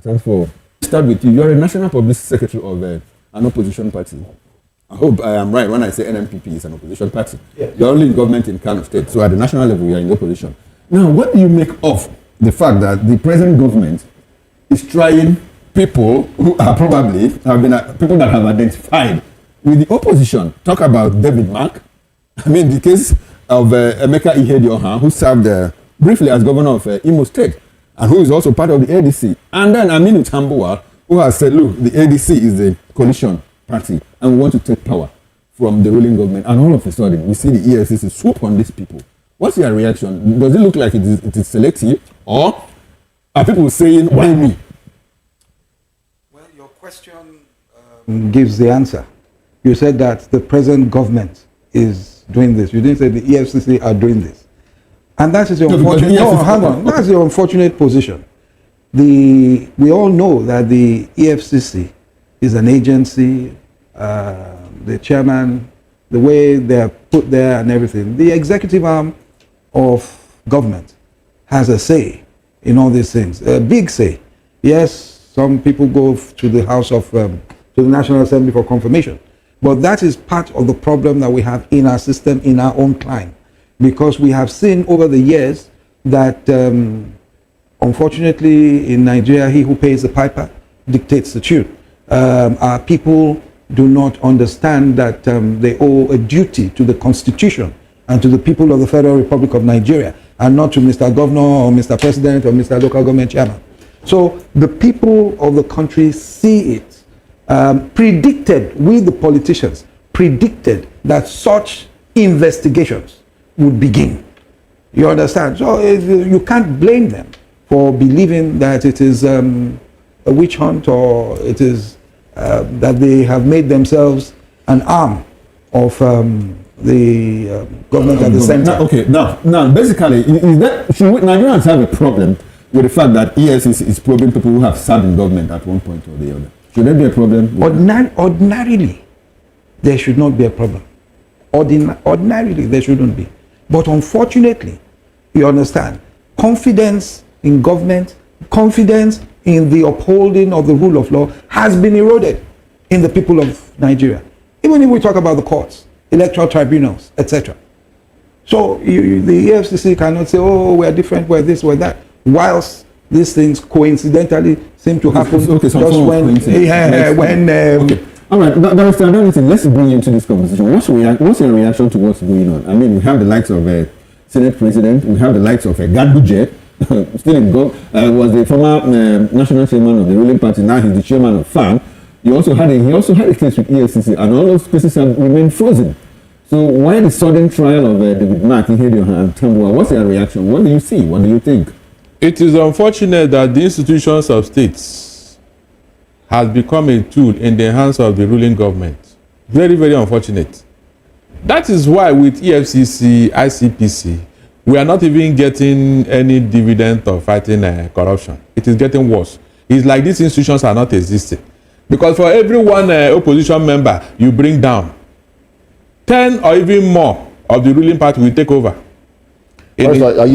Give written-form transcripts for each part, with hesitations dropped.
Thanks for start with you. You are a national publicity secretary of an opposition party. I hope I am right when I say NMPP is an opposition party. Yeah. You're only in government in Kano State, so at the national level, you are in opposition. Now, what do you make of the fact that the present government is trying people who are probably have been people that have identified with the opposition? Talk about David Mark. I mean, the case of Emeka Ihedioha, who served briefly as governor of Imo State, and who is also part of the ADC. And then Aminu Tambuwal, who has said, look, the ADC is a coalition party, and we want to take power from the ruling government. And all of a sudden, we see the EFCC swoop on these people. What's your reaction? Does it look like it is selective, or are people saying, why me? Well, your question gives the answer. You said that the present government is doing this. You didn't say the EFCC are doing this. And that is the unfortunate. No, hang on. That's the unfortunate position. We all know that the EFCC is an agency. The chairman, the way they're put there and everything. The executive arm of government has a say in all these things. A big say. Yes, some people go to the House of to the National Assembly for confirmation, but that is part of the problem that we have in our system, in our own climate. Because we have seen over the years that, unfortunately, in Nigeria, he who pays the piper dictates the tune. Our people do not understand that they owe a duty to the Constitution and to the people of the Federal Republic of Nigeria, and not to Mr. Governor or Mr. President or Mr. Local Government Chairman. So the people of the country see it, predicted, we the politicians, predicted that such investigations would begin. You understand? So you can't blame them for believing that it is a witch hunt, or it is that they have made themselves an arm of the government at the center. Now, basically, is that, should Nigerians have a problem with the fact that EFCC is probing people who have served in government at one point or the other? Should there be a problem? Ordinarily, there should not be a problem. Ordinarily, there shouldn't be. But unfortunately, you understand, confidence in government, confidence in the upholding of the rule of law has been eroded in the people of Nigeria. Even if we talk about the courts, electoral tribunals, etc. So the EFCC cannot say, oh, we're different, we're this, we're that, whilst these things coincidentally seem to happen just when... All right, Director, let's bring you into this conversation. What's your reaction to what's going on? I mean, we have the likes of a Senate President, we have the likes of a Gadbuje, still in go, was the former national chairman of the ruling party, now he's the chairman of FAM. He also had a case with EFCC, and all those cases have remained frozen. So why the sudden trial of David Mark, Ihedioha, and Tambuwal? What's your reaction? What do you see? What do you think? It is unfortunate that the institutions of states has become a tool in the hands of the ruling government. Very, very unfortunate. That is why with EFCC, ICPC, we are not even getting any dividend of fighting corruption. It is getting worse. It's like these institutions are not existing. Because for every one opposition member you bring down, 10 or even more of the ruling party will take over. Are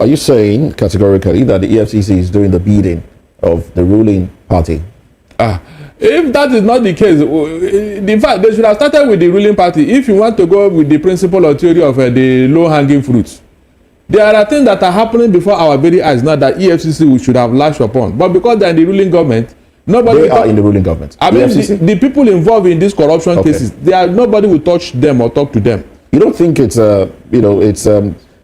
you saying categorically that the EFCC is doing the bidding of the ruling party? If that is not the case, in fact, they should have started with the ruling party. If you want to go with the principle or theory of the low-hanging fruits, there are things that are happening before our very eyes now that EFCC should have lashed upon. But because they are in the ruling government, nobody. They are in the ruling government. I mean, the people involved in these corruption cases, nobody will touch them or talk to them. You don't think it's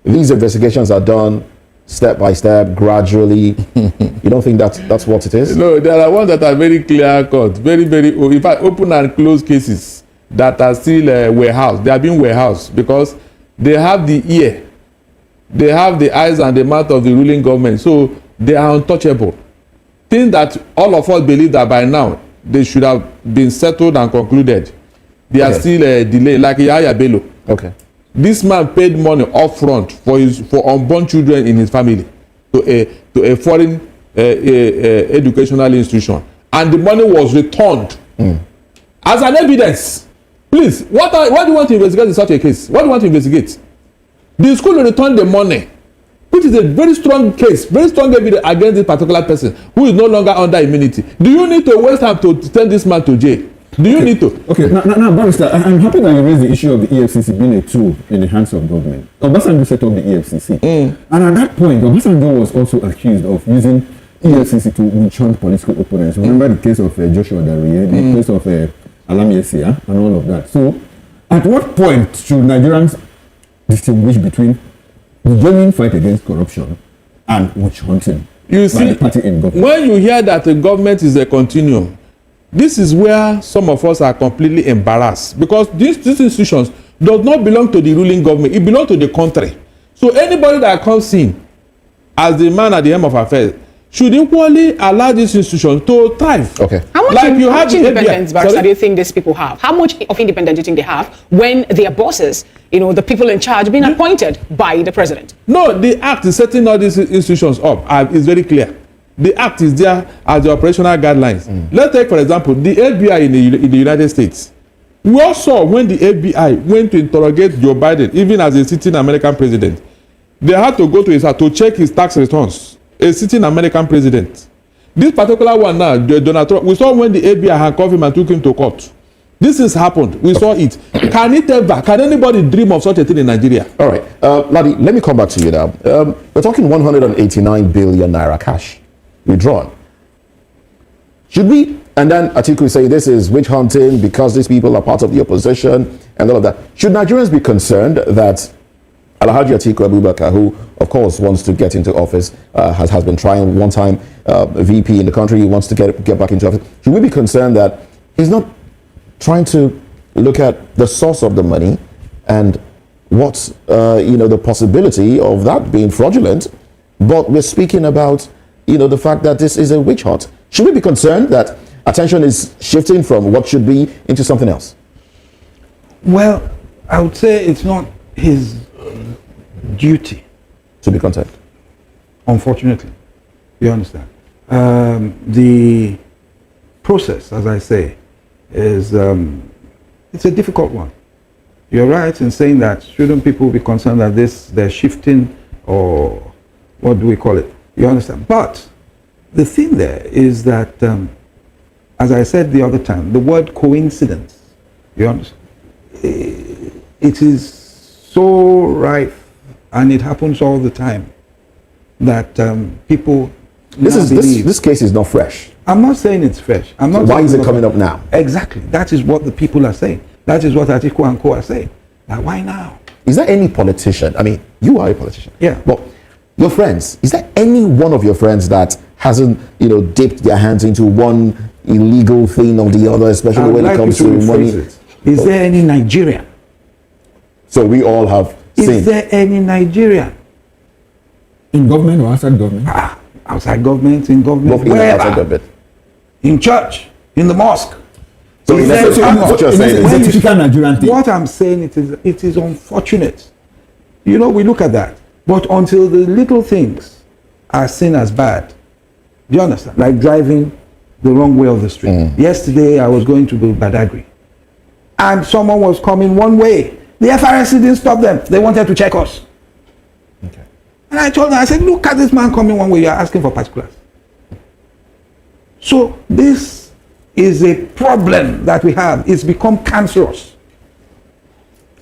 these investigations are done step by step, gradually? You don't think that's what it is? No, there are ones that are very clear cut, very, very, in fact, open and closed cases that are still warehoused. They are being warehoused because they have the ear, they have the eyes and the mouth of the ruling government, so they are untouchable. Things that all of us believe that by now they should have been settled and concluded, they are still delayed, like Yahya Bello. Okay. This man paid money up front for unborn children in his family to a foreign educational institution, and the money was returned as an evidence. Please, what do you want to investigate in such a case? What do you want to investigate? The school will return the money which is a very strong case, very strong evidence against this particular person who is no longer under immunity. Do you need to waste time to send this man to jail? Do you need to? Okay, now, Barrister, I'm happy that you raised the issue of the EFCC being a tool in the hands of government. Obasanjo set up the EFCC. And at that point, Obasanjo was also accused of using EFCC to witch hunt political opponents. Remember the case of Joshua Darie, the case of Alami Esia, and all of that. So, at what point should Nigerians distinguish between the genuine fight against corruption and witch hunting? You see, the party in government? when you hear that the government is a continuum, this is where some of us are completely embarrassed, because these institutions does not belong to the ruling government, it belongs to the country. So anybody that comes in as the man at the helm of affairs should equally allow these institutions to thrive. Okay. How much, Like how much independence, Barrister, do you think these people have? How much of independence do you think they have when their bosses, the people in charge, being appointed by the president? No, the act is setting all these institutions up. It's very clear. The act is there as the operational guidelines. Let's take, for example, the FBI in the United States. We all saw when the FBI went to interrogate Joe Biden, even as a sitting American president, they had to go to his house to check his tax returns. A sitting American president. This particular one now, Donald Trump, we saw when the FBI handcuffed him and took him to court. This has happened. We saw it. Can anybody dream of such a thing in Nigeria? All right. Ladi, let me come back to you now. We're talking 189 billion naira cash withdrawn. Should we, and then Atiku is saying this is witch hunting because these people are part of the opposition and all of that. Should Nigerians be concerned that Alhaji Atiku Abubakar, who of course wants to get into office, has been trying one time VP in the country, he wants to get back into office. Should we be concerned that he's not trying to look at the source of the money and what's the possibility of that being fraudulent? But we're speaking about the fact that this is a witch hunt. Should we be concerned that attention is shifting from what should be into something else? Well, I would say it's not his duty to be concerned. Unfortunately, you understand. The process, as I say, is it's a difficult one. You're right in saying that shouldn't people be concerned that they're shifting, or what do we call it? You understand? But the thing there is that, as I said the other time, the word coincidence, you understand? It is so rife, and it happens all the time, that people This case is not fresh. I'm not saying it's fresh. I'm not. So why is it coming up now? Exactly. That is what the people are saying. That is what Atiku and Co are saying. Now, why now? Is there any politician? I mean, you are a politician. Yeah. But your friends, is there any one of your friends that hasn't, dipped their hands into one illegal thing or the other, especially when it comes to money? Is there any Nigerian? So we all have seen. Is there any Nigerian? In government or outside government? Outside government, in government, Both in and wherever. outside government. In church, in the mosque. So Is there- what you're saying It's a is typical Nigerian thing. What I'm saying, it is unfortunate. We look at that. But until the little things are seen as bad, do you understand? Like driving the wrong way of the street. Yesterday, I was going to Badagry, and someone was coming one way. The FRSC didn't stop them. They wanted to check us. Okay. And I told them, I said, look at this man coming one way. You're asking for particulars. So this is a problem that we have. It's become cancerous.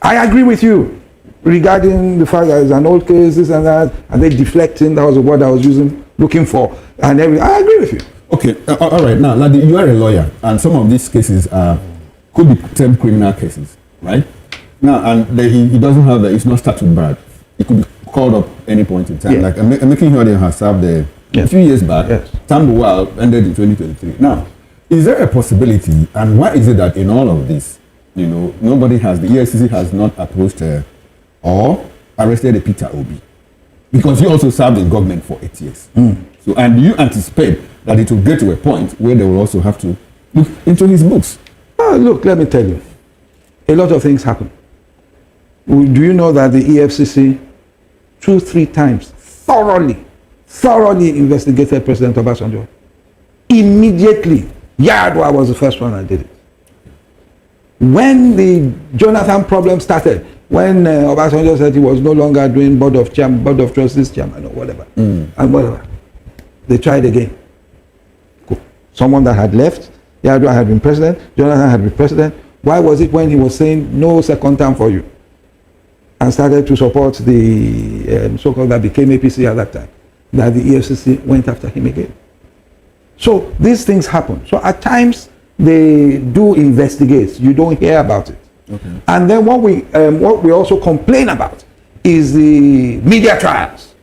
I agree with you regarding the fact that it's an old case, this and that, and they deflecting. That was the word I was looking for, and everything. I agree with you. Okay, all right. Now, Ladi, you are a lawyer, and some of these cases could be termed criminal cases, right? Now, and he doesn't have it's not statute barred. It could be called up any point in time. Yeah. Like making sure they have served a few years back. Yes. Tambuwal ended in 2023. Now, is there a possibility, and why is it that in all of this, the EFCC has not approached or arrested a Peter Obi? Because he also served in government for 8 years. So, and do you anticipate that it will get to a point where they will also have to look into his books? Look, let me tell you, a lot of things happen. Do you know that the EFCC 2-3 times thoroughly investigated President Obasanjo? Immediately. Yardwa was the first one that did it. When the Jonathan problem started, when Obasanjo said he was no longer doing board of trustees chairman or whatever, and whatever, they tried again. Cool. Someone that had left, Yar'Adua had been president, Jonathan had been president. Why was it when he was saying no second term for you, and started to support the so-called that became APC at that time, that the EFCC went after him again? So these things happen. So at times they do investigate. You don't hear about it. Okay. And then what we also complain about is the media trials.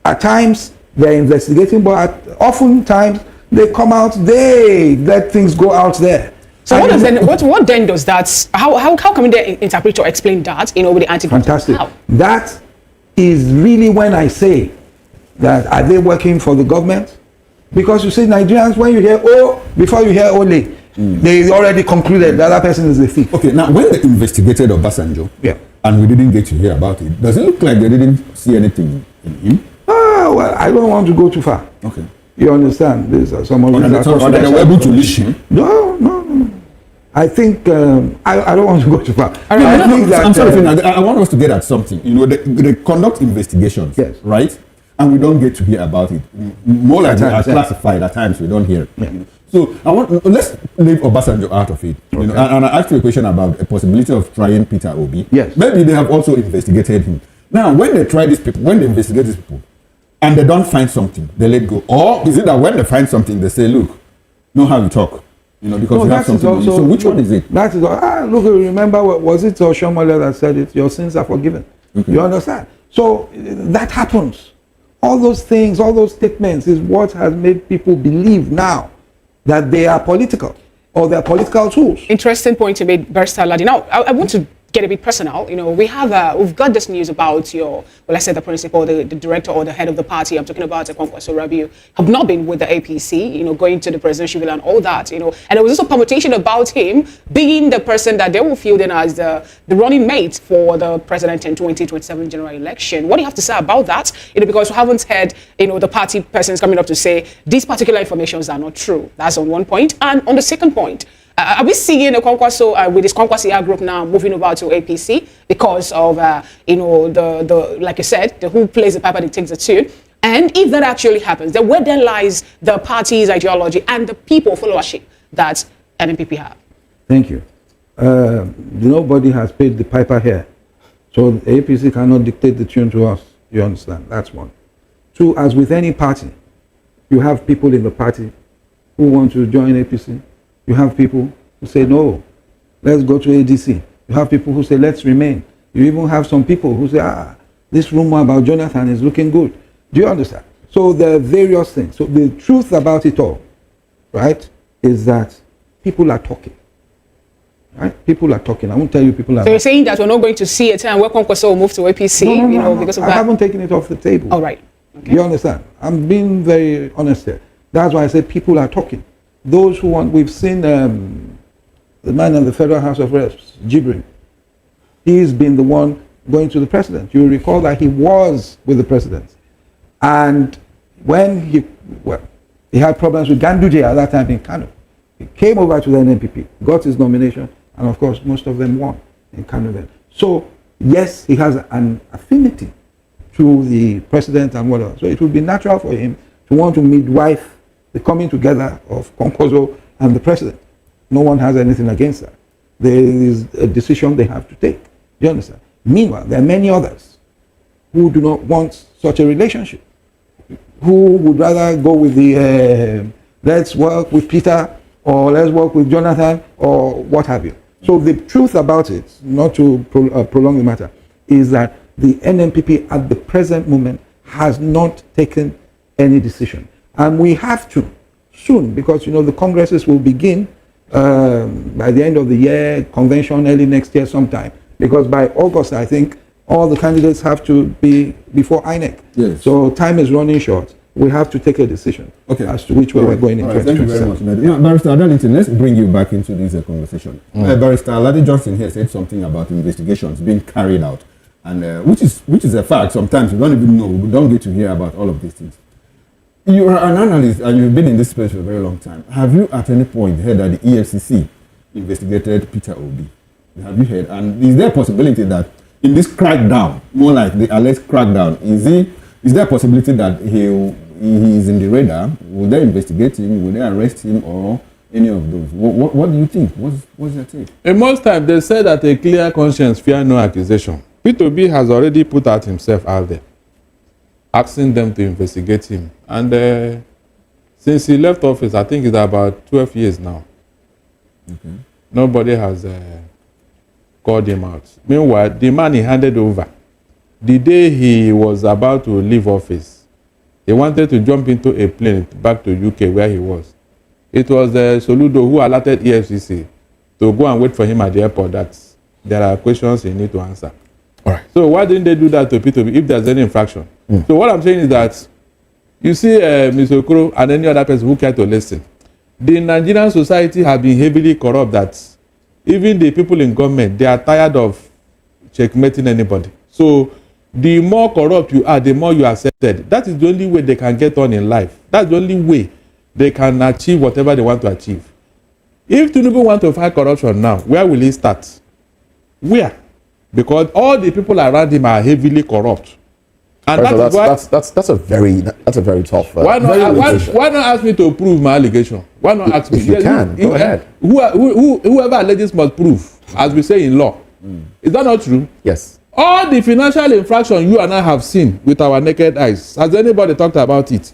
At times they're investigating, but oftentimes they come out, they let things go out there. So what then does that, how can we interpret or explain that, with the anti-graft? Fantastic. How? That is really when I say that, are they working for the government? Because you see, Nigerians, when you hear before you hear Ole, they already concluded that person is a thief. Okay, now when they investigated Obasanjo, and we didn't get to hear about it, does it look like they didn't see anything in him? Well, I don't want to go too far. Okay. You understand? There's some of these are they were able to listen? No. I think I don't want to go too far. I'm sorry, I want us to get at something. They conduct investigations, yes, right? And we don't get to hear about it. More like they are classified. At times we don't hear. Yeah. So let's leave Obasanjo out of it. Okay. And I asked you a question about a possibility of trying Peter Obi. Yes. Maybe they have also investigated him. Now, when they try these people, when they investigate these people, and they don't find something, they let go. Or is it that when they find something, they say, "Look, know how you talk." Because you have something. So which one is it? That is look. Remember, was it Oshomole that said it? Your sins are forgiven. Okay. You understand? So that happens. All those things, all those statements is what has made people believe now that they are political or they are political tools. Interesting point you made, Barrister Ladi. Now, I want to get a bit personal. We've got this news about the principal, the director or the head of the party. I'm talking about Kwankwaso Rabiu, have not been with the APC, going to the presidential villa and all that, And there was also permutation about him being the person that they will field in as the running mate for the president in 2027 general election. What do you have to say about that? Because we haven't heard, the party persons coming up to say these particular informations are not true. That's on one point. And on the second point, are we seeing Kwankwaso with this Kwankwaso group now moving over to APC because of the like you said, the who plays the piper that takes the tune? And if that actually happens, then where then lies the party's ideology and the people followership that NNPP have? Thank you. Nobody has paid the piper here, so the APC cannot dictate the tune to us. You understand? That's one. Two, as with any party, you have people in the party who want to join APC. You have people who say, no, let's go to ADC. You have people who say, let's remain. You even have some people who say, this rumor about Jonathan is looking good. Do you understand? So there are various things. So the truth about it all, right, is that people are talking. Right? People are talking. I won't tell you people are. So you're saying that we're not going to see a time where Kwankwaso will move to APC, no, because of that? I haven't taken it off the table. All right. Okay. You understand? I'm being very honest here. That's why I say people are talking. Those who want, we've seen the man in the Federal House of Reps, Jibrin. He's been the one going to the president. You recall that he was with the president. And when he had problems with Ganduje at that time in Kano. He came over to the NNPP, got his nomination, and of course, most of them won in Kano then. So, yes, he has an affinity to the president and whatever. So it would be natural for him to want to midwife the coming together of Kwankwaso and the president. No one has anything against that. There is a decision they have to take. You understand? Meanwhile, there are many others who do not want such a relationship, who would rather go with the let's work with Peter or let's work with Jonathan or what have you. So the truth about it, not to prolong the matter, is that the NNPP at the present moment has not taken any decision. And we have to soon, because the congresses will begin by the end of the year, convention early next year sometime. Because by August, I think, all the candidates have to be before INEC. Yes. So time is running short. We have to take a decision as to which way we're going in 2027. Thank you very much. Barrister Adalington, let's bring you back into this conversation. Barrister Ladi Johnson here said something about investigations being carried out, and which is a fact. Sometimes we don't even know, we don't get to hear about all of these things. You are an analyst and you've been in this space for a very long time. Have you at any point heard that the EFCC investigated Peter Obi? Have you heard? And is there a possibility that in this crackdown, more like the alleged crackdown, is there a possibility that he is in the radar? Will they investigate him? Will they arrest him or any of those? What do you think? What's your take? In most times, they say that a clear conscience fear no accusation. P2B has already put out himself out there, asking them to investigate him. And since he left office, I think it's about 12 years now. Okay. Nobody has called him out. Meanwhile, the man he handed over, the day he was about to leave office, he wanted to jump into a plane back to UK where he was. It was Soludo who alerted EFCC to go and wait for him at the airport that there are questions he need to answer. All right. So why didn't they do that to P2B if there's any infraction? So what I'm saying is that you see Mr. Okoro and any other person who care to listen. The Nigerian society have been heavily corrupt that even the people in government, they are tired of checkmating anybody. So the more corrupt you are, the more you are accepted. That is the only way they can get on in life. That's the only way they can achieve whatever they want to achieve. If Tinubu want to fight corruption now, where will he start? Where? Because all the people around him are heavily corrupt. And right, that's a very tough. Why not ask me to prove my allegation? Why not ask me? If you can, go ahead. Whoever alleges must prove, as we say in law. Is that not true? Yes. All the financial infraction you and I have seen with our naked eyes, has anybody talked about it?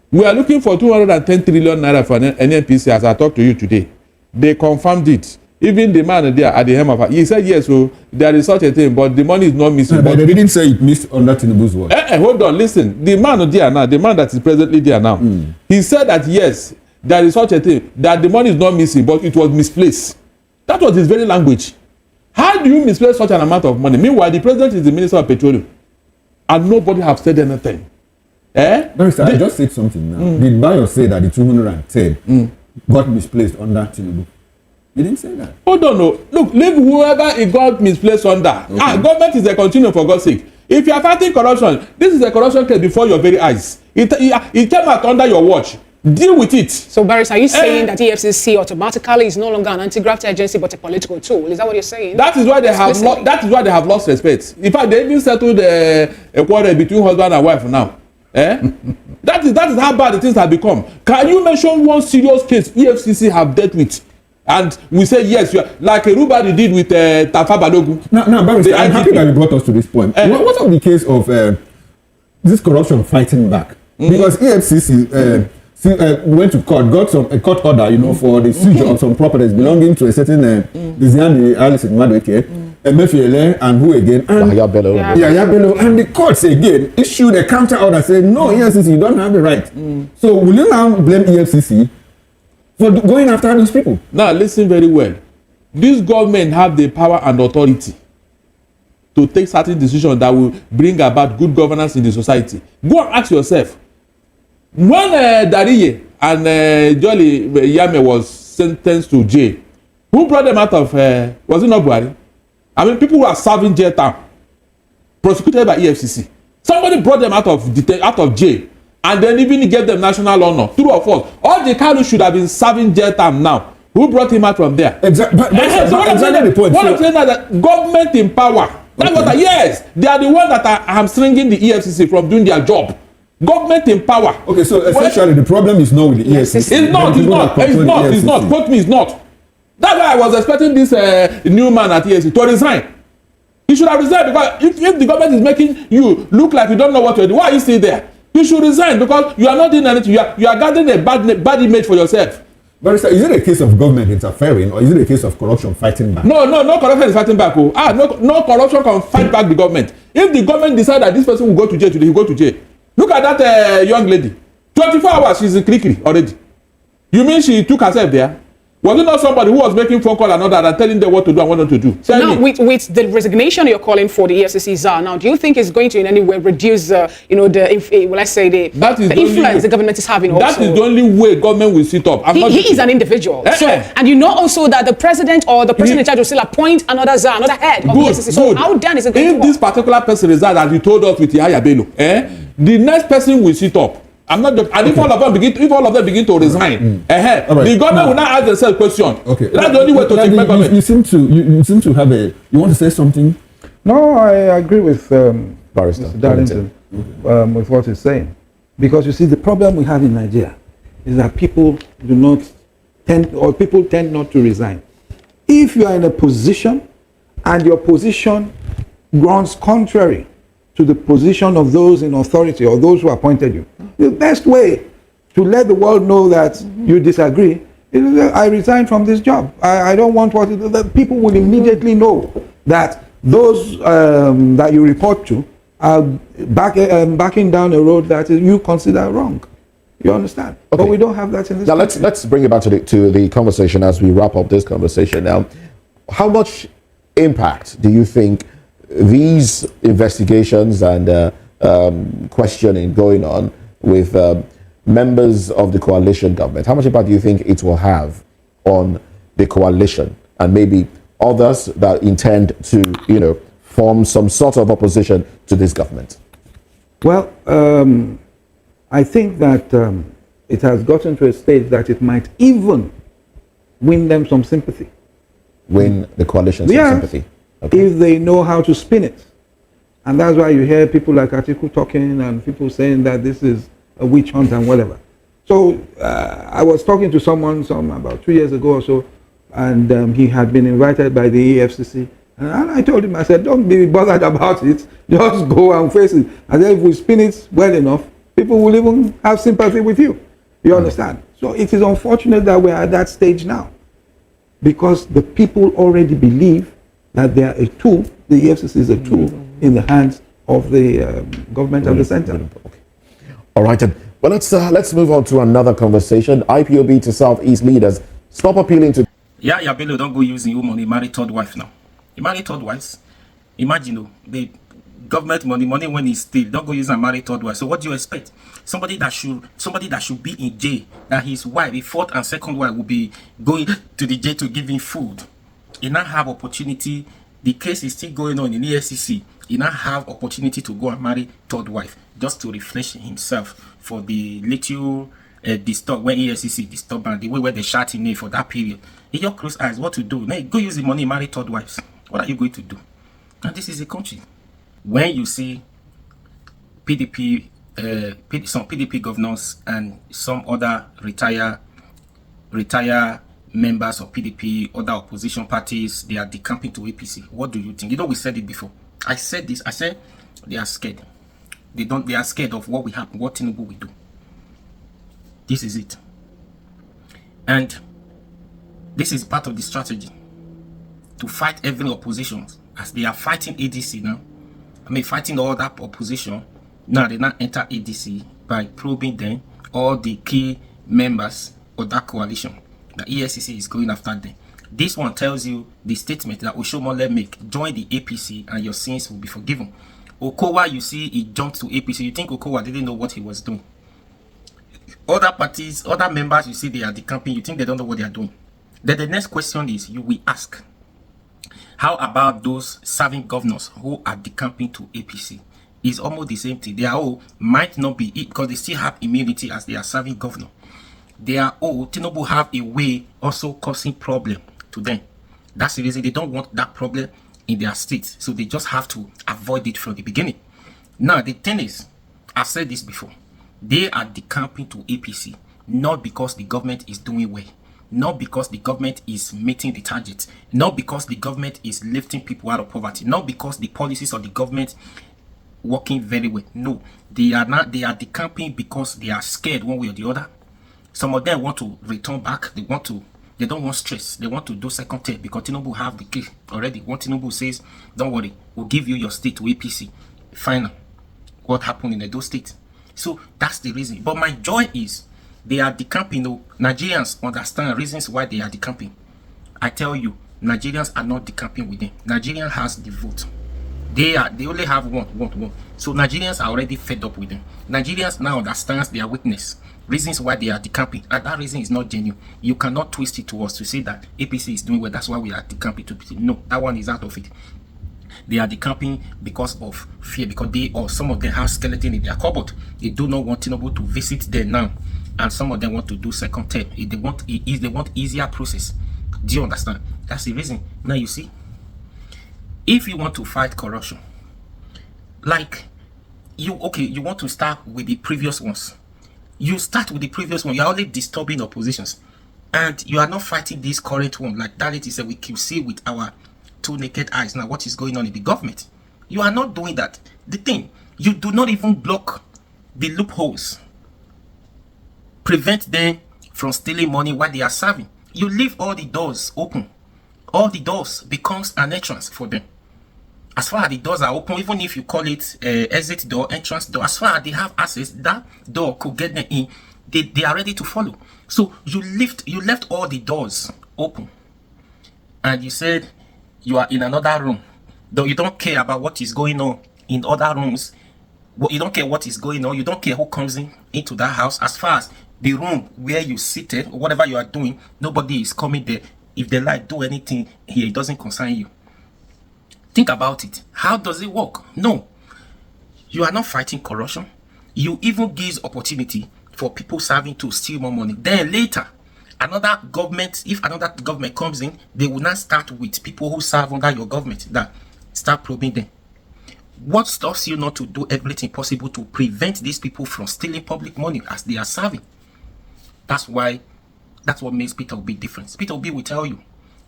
We are looking for 210 trillion naira for NNPC as I talk to you today. They confirmed it. Even the man there at the hem of her, he said yes, so there is such a thing, but the money is not missing. But they didn't say it missed under Tinubu's watch. Hold on, listen. The man there now, the man that is presently there now, he said that yes, there is such a thing, that the money is not missing, but it was misplaced. That was his very language. How do you misplace such an amount of money? Meanwhile, the president is the minister of petroleum, and nobody have said anything. Barrister, I just said something now. Did Bayo say that the 210 got misplaced under Tinubu? He didn't say that. Hold on, no. Look, leave whoever it got misplaced under. Okay. Government is a continuum for God's sake. If you are fighting corruption, this is a corruption case before your very eyes. It came out under your watch. Deal with it. So, Barris, are you saying that EFCC automatically is no longer an anti-graft agency but a political tool? Is that what you're saying? That is why they have lost respect. In fact, they even settled a quarrel between husband and wife now. That is how bad the things have become. Can you mention one serious case EFCC have dealt with? And we say yes, you are, like everybody did with Tafa Balogun. Now, Barrister, I'm happy that you brought us to this point. What of the case of this corruption fighting back? Because EFCC went to court, got a court order, for the seizure of some properties belonging to a certain Diziani Alice Madueke, Emefiele, and who again? Yahya Bello. And the courts again issued a counter order saying, no, EFCC, you don't have the right. So will you now blame EFCC for going after those people? Now, listen very well. This government have the power and authority to take certain decisions that will bring about good governance in the society. Go and ask yourself, when Dariye and Jolly Yame was sentenced to jail, who brought them out of, was it not Buhari? I mean, people who are serving jail time, prosecuted by EFCC. Somebody brought them out of jail. And then even gave them national honor. True or false? All the Kanu should have been serving jail time now. Who brought him out from there? Exactly. So what I'm saying is that government in power. That's what yes, they are the ones that are hamstringing the EFCC from doing their job. Government in power. Okay, so essentially the problem is not with the EFCC. It's not. Quote me, it's not. That's why I was expecting this new man at EFCC to resign. He should have resigned because if the government is making you look like you don't know what you're doing, why are you still there? You should resign because you are not doing anything. You are gathering a bad image for yourself. Barrister, is it a case of government interfering or is it a case of corruption fighting back? No corruption is fighting back. No corruption can fight back the government. If the government decide that this person will go to jail today, he will go to jail. Look at that young lady. 24 hours, she's in Krikri already. You mean she took herself there? Was it not somebody who was making phone call and all that and telling them what to do and what not to do? Now, with the resignation you're calling for the EFCC czar, now, do you think it's going to in any way reduce, the influence the government is having also? That is the only way government will sit up. He is an individual. And you know also that the president or the person in charge will still appoint another czar, another head of the EFCC. So how then is it going to work? If this particular person resigns, as you told us with Yahya Bello, the next person will sit up. I'm not joking. And if all of them begin to resign, Right. the government will now ask themselves question. Okay. That's the only way to take back government. You seem to have a. You want to say something? No, I agree with Barrister Mr. Darlington with what he's saying. Because you see, the problem we have in Nigeria is that people tend not to resign. If you are in a position and your position runs contrary to the position of those in authority or those who appointed you, the best way to let the world know that you disagree is I resign from this job. I don't want what the people will immediately know that those that you report to are backing down a road that you consider wrong. You understand? Okay. But we don't have that in this Now country. let's bring it back to the conversation as we wrap up this conversation. Now, how much impact do you think these investigations and questioning going on with members of the coalition government, how much impact do you think it will have on the coalition and maybe others that intend to, form some sort of opposition to this government? Well, I think that it has gotten to a stage that it might even win them some sympathy. Win the coalition some sympathy? Okay. If they know how to spin it. And that's why you hear people like Atiku talking and people saying that this is a witch hunt and whatever. So I was talking to someone about 2 years ago or so, and he had been invited by the EFCC. And I told him, I said, don't be bothered about it. Just go and face it. And then if we spin it well enough, people will even have sympathy with you. You understand? So it is unfortunate that we're at that stage now. Because the people already believe that they are a tool, the EFCC is a tool in the hands of the government of the center. Okay. All right, then. Well, let's move on to another conversation. IPOB to Southeast leaders, stop appealing to... Yeah, Bello, don't go using your money, marry third wife now. You marry third wives. Imagine, the government money when it's still, don't go use and marry third wife. So what do you expect? Somebody that should be in jail, that his wife, the fourth and second wife, will be going to the jail to give him food. He now have opportunity. The case is still going on in EFCC. He now have opportunity to go and marry third wife just to refresh himself for the little disturb when EFCC disturb and the way where they shot in for that period. He just close eyes. What to do? Now go use the money, marry third wives. What are you going to do? And this is a country. When you see PDP, some PDP governors and some other retire members of PDP, other opposition parties, they are decamping to APC. What do you think? We said it before. I said this. I said they are scared. They are scared of what will happen, what tinubu will do. This is it. And this is part of the strategy to fight every opposition as they are fighting ADC now. Fighting all that opposition. Now they now enter ADC by probing them, all the key members of that coalition. The EFCC is going after them. This one tells you the statement that Oshomole make: join the APC and your sins will be forgiven. Okowa, you see, he jumped to APC. You think Okowa didn't know what he was doing? Other parties, other members, you see, they are decamping. You think they don't know what they are doing? Then the next question is, you will ask, how about those serving governors who are decamping to APC? It's almost the same thing. They are all might not be it because they still have immunity as they are serving governor. They are all, tinubu have a way also causing problem to them. That's the reason they don't want that problem in their state. So they just have to avoid it from the beginning. Now, the thing is, I've said this before, they are decamping to APC, not because the government is doing well, not because the government is meeting the targets, not because the government is lifting people out of poverty, not because the policies of the government working very well. No, they are decamping because they are scared one way or the other. Some of them want to return back. They don't want stress. They want to do second term because Tinubu have the key already. What Tinubu says, don't worry, we'll give you your state to APC. Final. What happened in Edo State? So that's the reason. But my joy is they are decamping. Nigerians understand reasons why they are decamping. I tell you, Nigerians are not decamping with them. Nigerian has the vote. They only have one. So Nigerians are already fed up with them. Nigerians now understand their weakness. Reasons why they are decamping, and that reason is not genuine. You cannot twist it to us to say that APC is doing well, that's why we are decamping to APC. No, that one is out of it. They are decamping because of fear, because they or some of them have skeleton in their cupboard. They do not want Tinubu to visit them now, and some of them want to do second term. If they want easier process. Do you understand? That's the reason. Now you see, if you want to fight corruption, like you want to start with the previous ones. You start with the previous one. You're only disturbing oppositions, and you are not fighting this current one. Like that it is we can see with our two naked eyes now what is going on in the government. You are not doing that. The thing, you do not even block the loopholes, prevent them from stealing money while they are serving. You leave all the doors open. All the doors becomes an entrance for them. As far as the doors are open, even if you call it exit door, entrance door, as far as they have access, that door could get them in. They are ready to follow. So you left all the doors open, and you said you are in another room. Though you don't care about what is going on in other rooms, you don't care what is going on. You don't care who comes into that house. As far as the room where you seated or whatever you are doing, nobody is coming there. If they like do anything here, it doesn't concern you. Think about it. How does it work? No. You are not fighting corruption. You even give opportunity for people serving to steal more money. Then later, if another government comes in, they will not start with people who serve under your government that start probing them. What stops you not to do everything possible to prevent these people from stealing public money as they are serving? That's what makes Peter Obi different. Peter Obi will tell you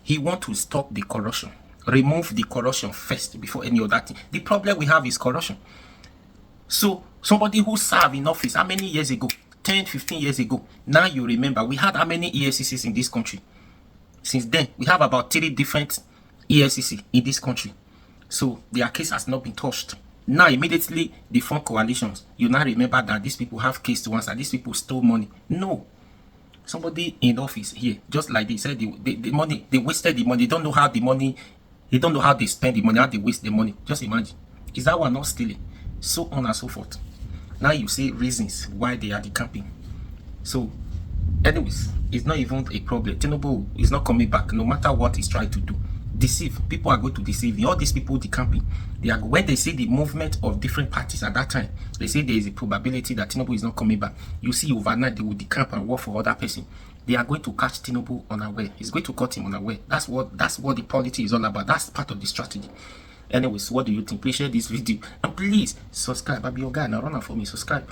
he wants to stop the corruption. Remove the corruption first before any other thing. The problem we have is corruption. So somebody who served in office how many years ago? 10, 15 years ago. Now you remember we had how many EFCCs in this country? Since then, we have about 3 different EFCC in this country. So their case has not been touched. Now immediately they form coalitions. You now remember that these people have case to answer. These people stole money. No. Somebody in office here, just like they said, the money, they wasted the money. They don't know how the money, they don't know how they spend the money, how they waste the money. Just imagine. Is that one not stealing? So on and so forth. Now you see reasons why they are decamping. So, anyways, it's not even a problem. Tinubu is not coming back, no matter what he's trying to do. Deceive. People are going to deceive you. All these people decamping, when they see the movement of different parties at that time, they say there is a probability that Tinubu is not coming back. You see overnight they will decamp and work for other person. They are going to catch Tinubu unaware. It's going to cut him unaware. That's what the politics is all about. That's part of the strategy. Anyways, what do you think? Please share this video and please subscribe. I'll be your guy now. Run out for me. Subscribe.